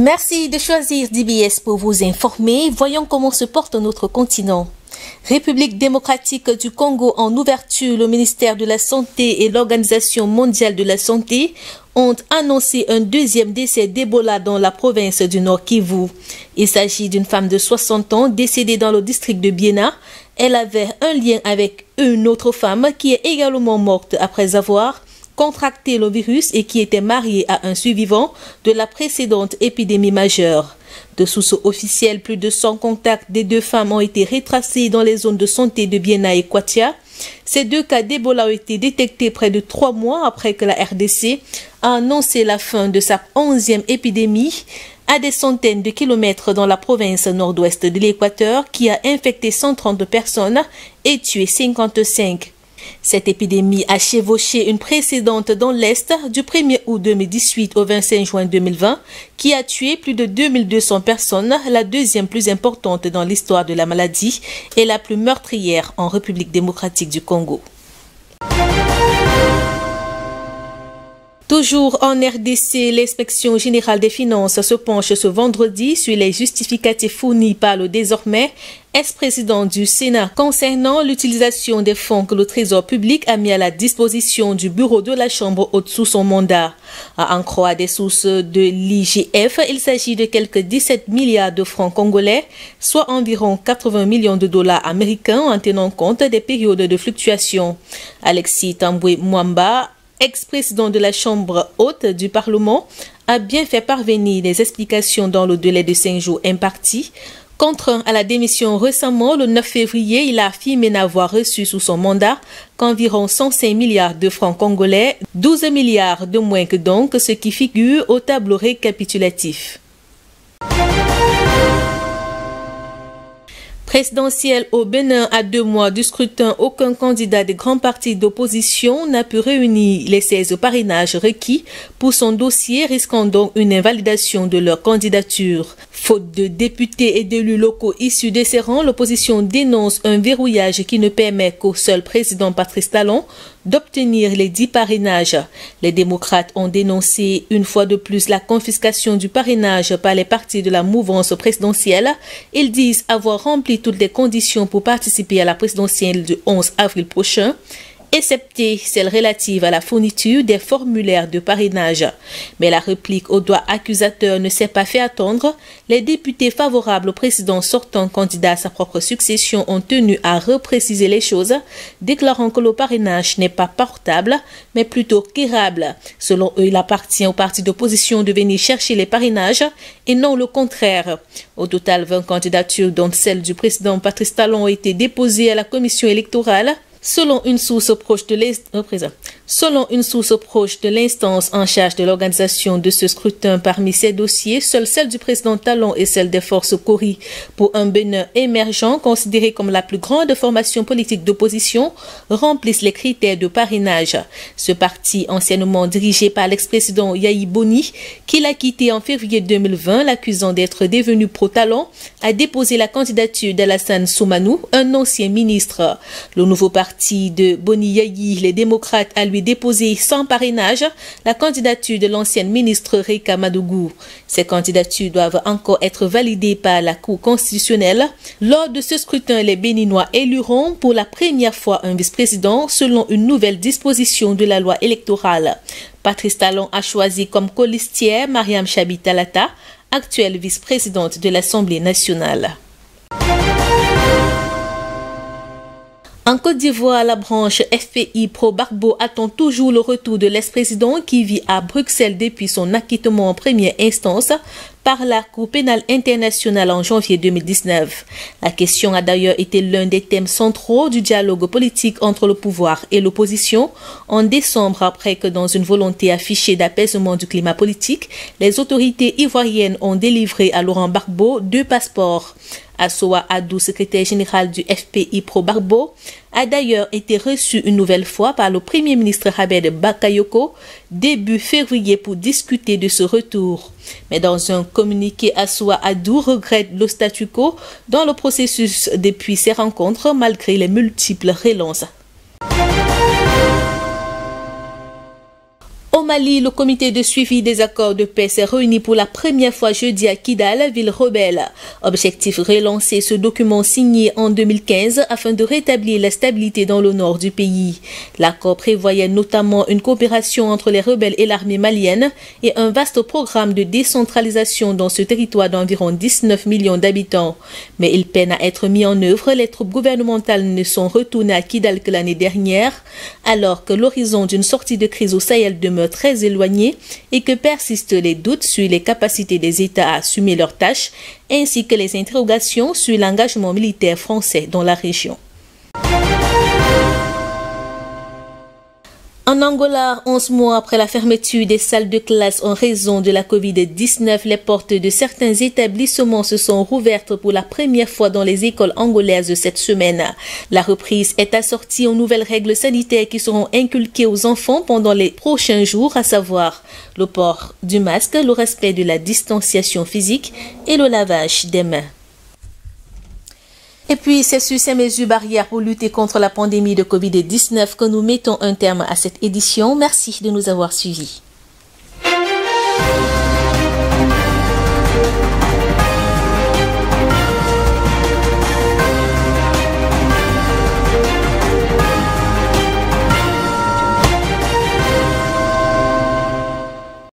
Merci de choisir DBS pour vous informer. Voyons comment se porte notre continent. République démocratique du Congo en ouverture, le ministère de la Santé et l'Organisation mondiale de la santé ont annoncé un deuxième décès d'Ebola dans la province du Nord Kivu. Il s'agit d'une femme de 60 ans décédée dans le district de Biena. Elle avait un lien avec une autre femme qui est également morte après avoir contracté le virus et qui était mariée à un survivant de la précédente épidémie majeure. De sources officielles, plus de 100 contacts des deux femmes ont été retracés dans les zones de santé de Biena et Kwatia. Ces deux cas d'Ebola ont été détectés près de 3 mois après que la RDC a annoncé la fin de sa 11e épidémie à des centaines de kilomètres dans la province nord-ouest de l'Équateur qui a infecté 130 personnes et tué 55. Cette épidémie a chevauché une précédente dans l'Est du 1er août 2018 au 25 juin 2020 qui a tué plus de 2200 personnes, la deuxième plus importante dans l'histoire de la maladie et la plus meurtrière en République démocratique du Congo. Toujours en RDC, l'inspection générale des finances se penche ce vendredi sur les justificatifs fournis par le désormais ex-président du Sénat concernant l'utilisation des fonds que le Trésor public a mis à la disposition du bureau de la Chambre haute sous son mandat. À en croire des sources de l'IGF, il s'agit de quelques 17 milliards de francs congolais, soit environ 80 millions de dollars américains en tenant compte des périodes de fluctuation. Alexis Tambwe Mwamba, ex-président de la Chambre haute du Parlement, a bien fait parvenir des explications dans le délai de 5 jours imparti. Contraint à la démission récemment, le 9 février, il a affirmé n'avoir reçu sous son mandat qu'environ 105 milliards de francs congolais, 12 milliards de moins que donc ce qui figure au tableau récapitulatif. Présidentielle au Bénin à 2 mois du scrutin, aucun candidat des grands partis d'opposition n'a pu réunir les 16 parrainages requis pour son dossier, risquant donc une invalidation de leur candidature. Faute de députés et d'élus locaux issus de ces rangs, l'opposition dénonce un verrouillage qui ne permet qu'au seul président Patrice Talon d'obtenir les 10 parrainages. Les démocrates ont dénoncé une fois de plus la confiscation du parrainage par les partis de la mouvance présidentielle. Ils disent avoir rempli toutes les conditions pour participer à la présidentielle du 11 avril prochain, excepté celle relative à la fourniture des formulaires de parrainage. Mais la réplique au doigt accusateur ne s'est pas fait attendre. Les députés favorables au président sortant candidat à sa propre succession ont tenu à repréciser les choses, déclarant que le parrainage n'est pas portable, mais plutôt quérable. Selon eux, il appartient aux partis d'opposition de venir chercher les parrainages et non le contraire. Au total, 20 candidatures, dont celle du président Patrice Talon, ont été déposées à la commission électorale. Selon une source proche de l'instance en charge de l'organisation de ce scrutin, parmi ces dossiers, seule celle du président Talon et celle des forces Kori pour un Bénin émergent, considéré comme la plus grande formation politique d'opposition, remplissent les critères de parrainage. Ce parti, anciennement dirigé par l'ex-président Yayi Boni, qui l'a quitté en février 2020, l'accusant d'être devenu pro-Talon, a déposé la candidature d'Alassane Soumanou, un ancien ministre. Le nouveau parti de Boni Yayi, les démocrates, a lui déposé sans parrainage la candidature de l'ancienne ministre Reka Madougou. Ces candidatures doivent encore être validées par la Cour constitutionnelle. Lors de ce scrutin, les Béninois éliront pour la première fois un vice-président selon une nouvelle disposition de la loi électorale. Patrice Talon a choisi comme colistière Mariam Chabi Talata, actuelle vice-présidente de l'Assemblée nationale. En Côte d'Ivoire, la branche FPI pro-Gbagbo attend toujours le retour de l'ex-président qui vit à Bruxelles depuis son acquittement en première instance par la Cour pénale internationale en janvier 2019. La question a d'ailleurs été l'un des thèmes centraux du dialogue politique entre le pouvoir et l'opposition en décembre, après que dans une volonté affichée d'apaisement du climat politique, les autorités ivoiriennes ont délivré à Laurent Gbagbo 2 passeports. Assoa Adou, secrétaire général du FPI pro-Gbagbo, a d'ailleurs été reçu une nouvelle fois par le Premier ministre Abed Bakayoko début février pour discuter de ce retour. Mais dans un communiqué, Assoa Adou regrette le statu quo dans le processus depuis ces rencontres malgré les multiples relances. Au Au Mali, le comité de suivi des accords de paix s'est réuni pour la première fois jeudi à Kidal, ville rebelle. Objectif relancer ce document signé en 2015 afin de rétablir la stabilité dans le nord du pays. L'accord prévoyait notamment une coopération entre les rebelles et l'armée malienne et un vaste programme de décentralisation dans ce territoire d'environ 19 millions d'habitants. Mais il peine à être mis en œuvre. Les troupes gouvernementales ne sont retournées à Kidal que l'année dernière, alors que l'horizon d'une sortie de crise au Sahel demeure très éloigné et que persistent les doutes sur les capacités des États à assumer leurs tâches, ainsi que les interrogations sur l'engagement militaire français dans la région. En Angola, 11 mois après la fermeture des salles de classe en raison de la Covid-19, les portes de certains établissements se sont rouvertes pour la première fois dans les écoles angolaises cette semaine. La reprise est assortie aux nouvelles règles sanitaires qui seront inculquées aux enfants pendant les prochains jours, à savoir le port du masque, le respect de la distanciation physique et le lavage des mains. Et puis, c'est sur ces mesures barrières pour lutter contre la pandémie de Covid-19 que nous mettons un terme à cette édition. Merci de nous avoir suivis.